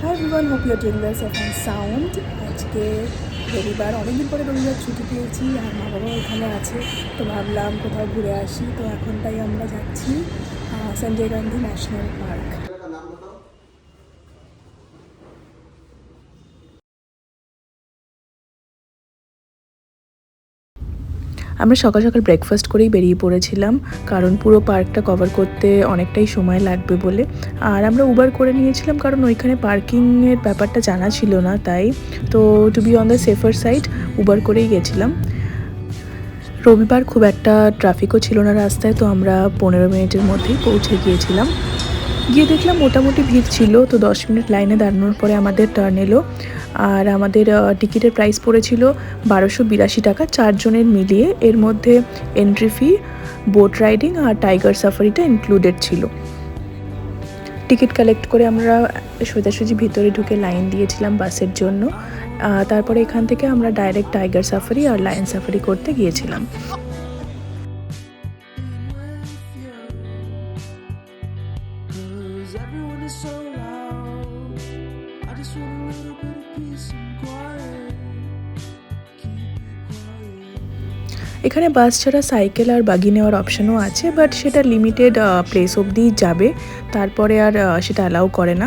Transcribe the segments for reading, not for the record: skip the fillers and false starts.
Hi everyone, hope you are doing well safe and sound. আজকে রবিবার, অনেকদিন পরে রবিবার ছুটি পেয়েছি আর মা বাবাও এখানে আছে, তো ভাবলাম কোথাও ঘুরে আসি। তো এখন তাই আমরা যাচ্ছি সঞ্জয় গান্ধী ন্যাশনাল পার্ক। আমরা সকাল সকাল ব্রেকফাস্ট করেই বেরিয়ে পড়েছিলাম, কারণ পুরো পার্কটা কভার করতে অনেকটাই সময় লাগবে বলে। আর আমরা উবার করে নিয়েছিলাম, কারণ ওইখানে পার্কিংয়ের ব্যাপারটা জানা ছিল না, তাই তো to be on the safer side Uber করেই গেছিলাম। রবিবার খুব একটা ট্রাফিকও ছিল না রাস্তায়, তো আমরা 15 মিনিটের মধ্যেই পৌঁছে গিয়েছিলাম। গিয়ে দেখলাম মোটামুটি ভিড় ছিল, তো 10 মিনিট লাইনে দাঁড়ানোর পরে আমাদের টার্ন এলো। আর আমাদের টিকিটের প্রাইস পড়েছিল 1282 টাকা 4 জনের মিলিয়ে। এর মধ্যে এন্ট্রি ফি, বোট রাইডিং আর টাইগার সাফারিটা ইনক্লুডেড ছিল। টিকিট কালেক্ট করে আমরা সোজাসুজি ভিতরে ঢুকে লাইন দিয়েছিলাম বাসের জন্য। তারপরে এখান থেকে আমরা ডাইরেক্ট টাইগার সাফারি আর লায়ন সাফারি করতে গিয়েছিলাম। এখানে বাস ছাড়া সাইকেল আর বাগি নেওয়ার অপশানও আছে, বাট সেটা লিমিটেড প্লেস অবধি যাবে, তারপরে আর সেটা অ্যালাউ করে না।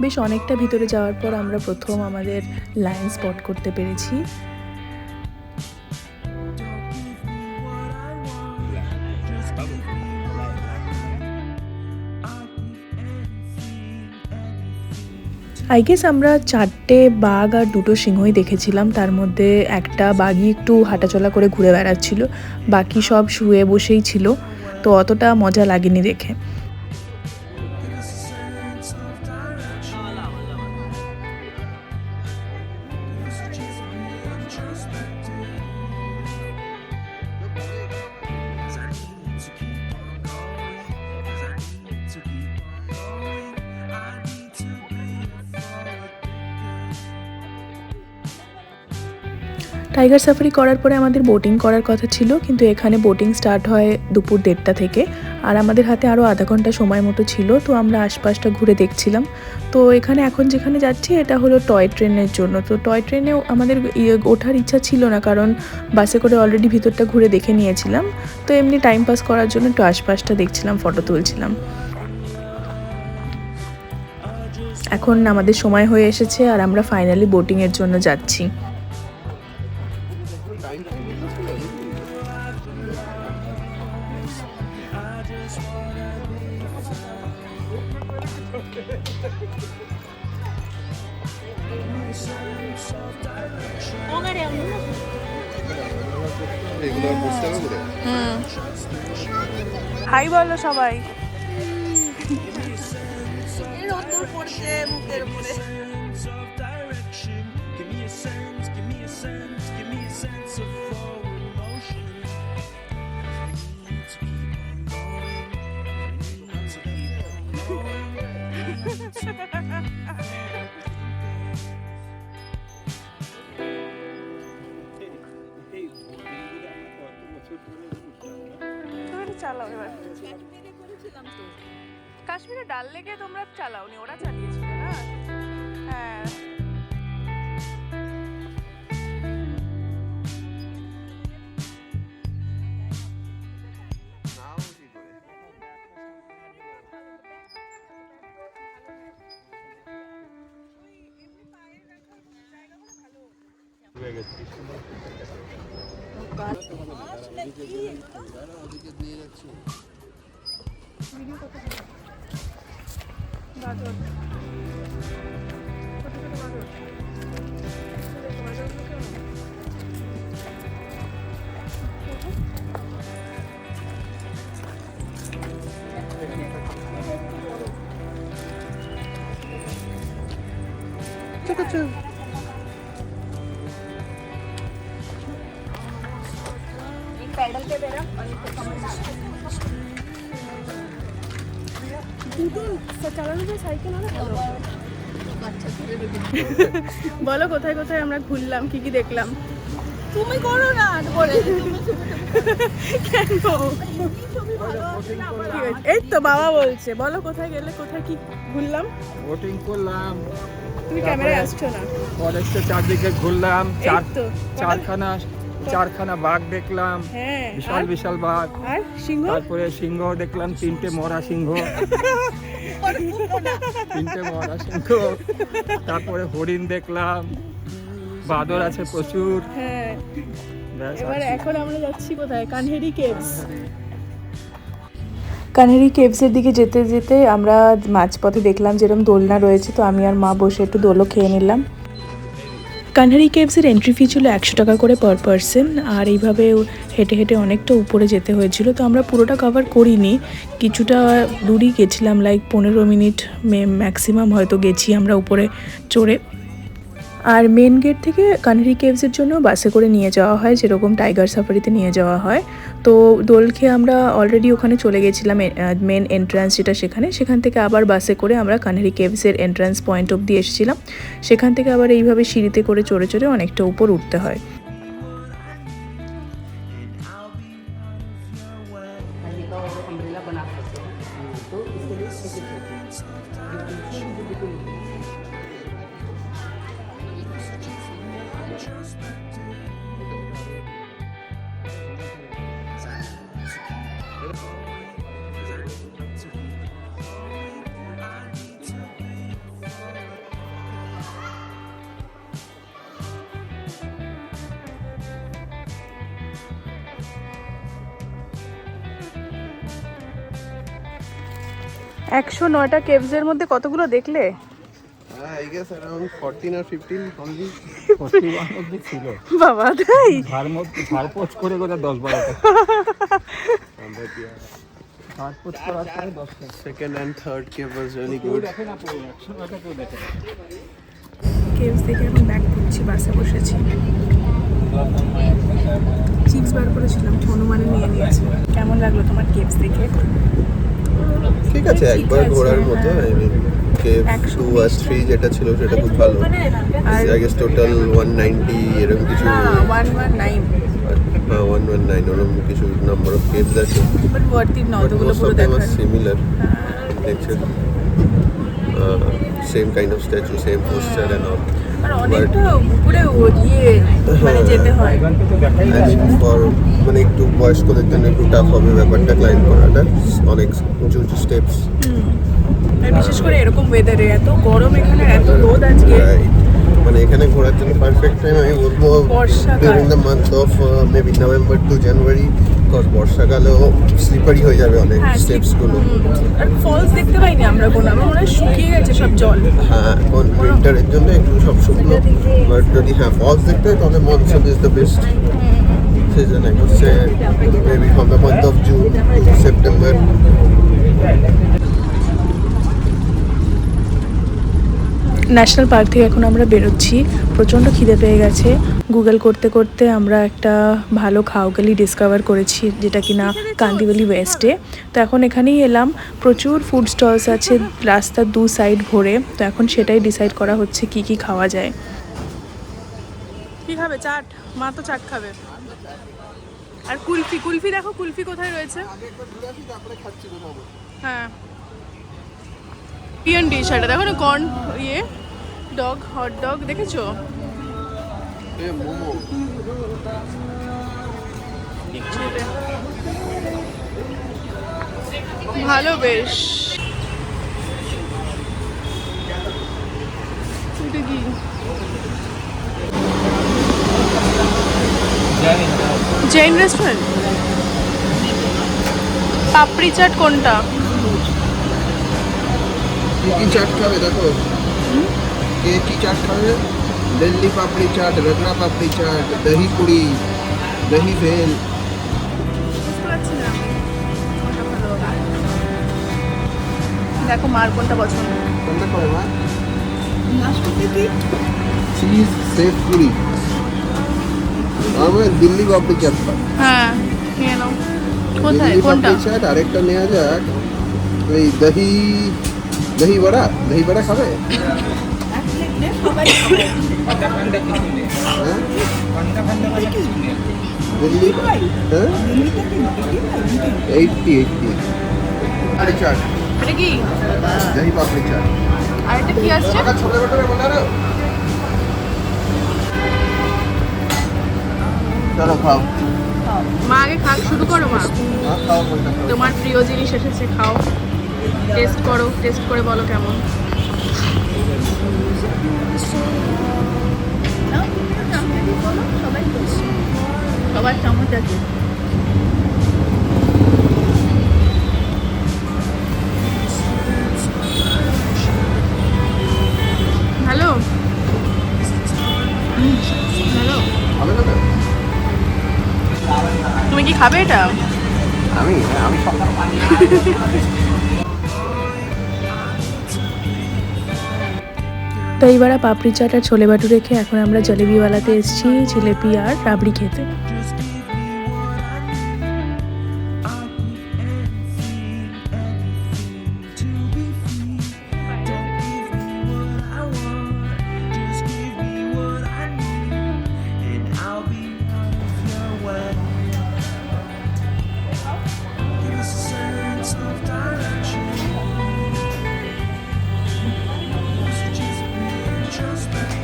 বেশ অনেকটা ভিতরে যাওয়ার পর আমরা প্রথম আমাদের লায়ন স্পট করতে পেরেছি। আই গেস আমরা 4টে বাঘ আর 2টো সিংহই দেখেছিলাম। তার মধ্যে একটা বাঘই একটু হাঁটাচলা করে ঘুরে বেড়াচ্ছিল, বাকি সব শুয়ে বসেই ছিল, তো অতটা মজা লাগেনি দেখে। টাইগার সাফারি করার পরে আমাদের বোটিং করার কথা ছিল, কিন্তু এখানে বোটিং স্টার্ট হয় দুপুর 1:30 থেকে, আর আমাদের হাতে আরও আধা ঘন্টা সময় মতো ছিল, তো আমরা আশপাশটা ঘুরে দেখছিলাম। তো এখানে এখন যেখানে যাচ্ছি এটা হলো টয় ট্রেনের জন্য। তো টয় ট্রেনেও আমাদের ওঠার ইচ্ছা ছিল না, কারণ বাসে করে অলরেডি ভিতরটা ঘুরে দেখে নিয়েছিলাম। তো এমনি টাইম পাস করার জন্য একটু আশপাশটা দেখছিলাম, ফটো তুলছিলাম। এখন আমাদের সময় হয়ে এসেছে আর আমরা ফাইনালি বোটিংয়ের জন্য যাচ্ছি। হাই বলো সবাই। চালাও এবার। কাশ্মীরে ডাল লেকে তোমরা চালাওনি, ওরা চালিয়েছিল না? হ্যাঁ, पैडल पे बेरा চালানো সাইকেল না বলো কোথায় কোথায় আমরা ঘুরলাম, কি কি দেখলাম? তুমি করো না করে কেন? এই তো বাবা বলছে, বলো কোথায় গেলে, কোথায় কি ঘুরলাম? বোটিং করলাম, তুমি ক্যামেরায় আসছো না। ফরেস্টের চারদিকে ঘুরলাম, এই তো চারখানা বাঘ দেখলাম, হ্যাঁ, বিশাল বিশাল বাঘ। আর সিংহ? তারপরে সিংহ দেখলাম, 3টে মরা সিংহ। তারপরে হরিণ দেখলাম, বাদর আছে প্রচুর। হ্যাঁ, ব্যাস, এবার এখন আমরা যাচ্ছি কোথায়? কানহেরি কেভস। কানহেরি কেভসের দিকে যেতে যেতে আমরা মাঝপথে দেখলাম যেরকম দোলনা রয়েছে, তো আমি আর মা বসে একটু দোলও খেয়ে নিলাম। কানহারি কেভসের এন্ট্রি ফি ছিল 100 টাকা করে পার পারসন, আর এইভাবে হেঁটে হেঁটে অনেকটা উপরে যেতে হয়েছিল। তো আমরা পুরোটা কভার করিনি, কিছুটা দূরই গেছিলাম, লাইক 15 মিনিট ম্যাক্সিমাম হয়তো গেছি আমরা উপরে চড়ে। আর মেন গেট থেকে কানহারি কেভসের জন্য বাসে করে নিয়ে যাওয়া হয়, যেরকম টাইগার সাফারিতে নিয়ে যাওয়া হয়। তো দোল খেয়ে আমরা অলরেডি ওখানে চলে গেছিলাম, মেন এন্ট্রান্স যেটা সেখান থেকে আবার বাসে করে আমরা কানহারি কেভসের এন্ট্রান্স পয়েন্ট অবধি এসেছিলাম। সেখান থেকে আবার এইভাবে সিঁড়িতে করে চড়ে চড়ে অনেকটা উপর উঠতে হয়। একশো 9টা কেভসের মধ্যে কতগুলো দেখলে? I guess around 14 or 15 only. 41 অবধি ছিল বাবা, তাই? ঝাড়পোছ করে 10-12টা। ঝাড়পোছ করার পরে 10টা। Second and third cave was really good. দেখে না পুরো 109টা কেউ দেখে না। কেভস থেকে এখন ব্যাক করছি, বাসে বসেছি। চিপস বার করেছিলাম, হনুমানে নিয়ে নিয়েছি। কেমন লাগলো তোমার কেভস দেখে? ঠিক আছে, একবার ঘোরার মতো। I mean, cave 2 আর 3 যেটা ছিল সেটা খুব ভালো। I guess total 190 এরকম কিছু। না, 119। হ্যাঁ, 119 ওরকম কিছু নাম্বার অফ caves আছে। বাট ওয়ার্থ ইট না, But ওগুলো most পুরো of them are দেখার। similar in nature. Same kind of statue, same posture and all. আর অনেকটা উপরে মানে যেতে হয়। এখান থেকে দেখাই I mean, for মানে একটু বয়স্কদের জন্য একটু টাফ হবে ব্যাপারটা, ক্লাইম্ব করাটা। অনেক উঁচু উঁচু স্টেপস। আর বিশেষ করে এরকম ওয়েদারে, এত গরম এখানে, এত রোদ আজকে। মানে এখানে ঘোরার জন্য পারফেক্ট টাইম আমি বলবো বর্ষাকাল। During the month of maybe November to January, because বর্ষাকালেও স্লিপারি হয়ে যাবে অনেক স্টেপস গুলো। আর ফলস দেখতে পাইনি আমরা কোনো, আমার মনে হয় শুকিয়ে গেছে সব জল। হ্যাঁ, এখন উইন্টারের জন্য একটু সব শুকনো, বাট যদি ফলস দেখতে হয় তাহলে monsoon is the best season. I would say maybe from the month of June to September. National park থেকে এখন আমরা বেরোচ্ছি, প্রচণ্ড খিদে পেয়ে গেছে। গুগল করতে করতে আমরা একটা ভালো খাওয়ালি ডিসকভার করেছি, যেটা কিনা কান্দিওয়ালি ওয়েস্টে। তো এখন এখানেই এলাম, প্রচুর ফুড স্টলস আছে রাস্তার 2 সাইড ভরে। তো এখন সেটাই ডিসাইড করা হচ্ছে কি কি খাওয়া যায়। কি খাবে? চাট? মা তো চাট খাবে। আর কুলফি দেখো, কুলফি কোথায় রয়েছে? হ্যাঁ, ইন্ডিয়ান ডিশ এটা দেখো না, কর্ন ডগ, হট ডগ দেখেছো? ভালো বেশ। এটা কি? জৈন রেস্টুরেন্ট। পাপড়ি চাট কোনটা? কি চাট খাবে দেখো, কে কি চাট খাবে? দিল্লি পাপড়ি চাট, রগনা পাপড়ি চাট, দহি পুরি, দহি ভেল। বুঝতে পারছি না কোনটা ভালো হবে। দেখো মার কোনটা পছন্দ। কোনটা খাবে মা? Cheese safe Puri. আমার দিল্লি পাপড়ি চাট খাবে। হ্যাঁ, নিয়ে নাও। কোথায়? দিল্লি কোনটা? পাপড়ি চাট। আরেকটা নেওয়া যাক ওই দহি বড়া। দহি বড়া খাবে? दिल्ली एट्टी चाट এটা কি दही पापड़ी चाट আর এটা কি আসছে छोले भटूरे बना रहे हो चलो खाओ মা আগে খাক শুরু করো মা हाँ खाओ कोई ना তোমার প্রিয় জিনিস এসেছে খাও টেস্ট করো টেস্ট করে বলো কেমন সবার চামচ আছে হ্যালো হ্যালো खावे ना তুমি কি খাবে এটা আমি সব তো এইবার পাপড়ি চাট আর ছোলে ভাটুরে খেয়ে এখন আমরা জলেবিওয়ালাতে এসেছি জিলেপি আর রাবড়ি খেতে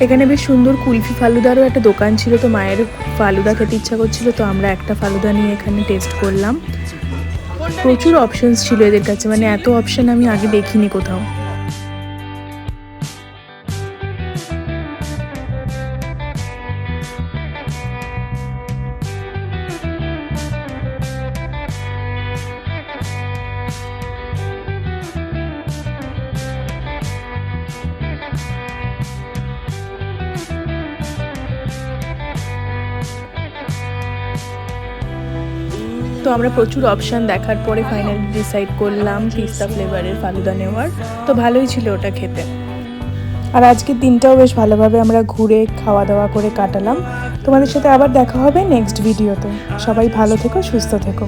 এখানে বেশ সুন্দর কুলফি ফালুদারও একটা দোকান ছিল তো মায়ের ফালুদা খেতে ইচ্ছা করছিল তো আমরা একটা ফালুদা নিয়ে এখানে টেস্ট করলাম প্রচুর অপশনস ছিল এদের কাছে মানে এত অপশন আমি আগে দেখিনি কোথাও তো আমরা প্রচুর অপশান দেখার পরে ফাইনালি ডিসাইড করলাম পিস্তা ফ্লেভারের ফালুদা নেওয়ার তো ভালোই ছিল ওটা খেতে আর আজকের দিনটাও বেশ ভালোভাবে আমরা ঘুরে খাওয়া দাওয়া করে কাটালাম তোমাদের সাথে আবার দেখা হবে নেক্সট ভিডিওতে সবাই ভালো থেকো সুস্থ থেকো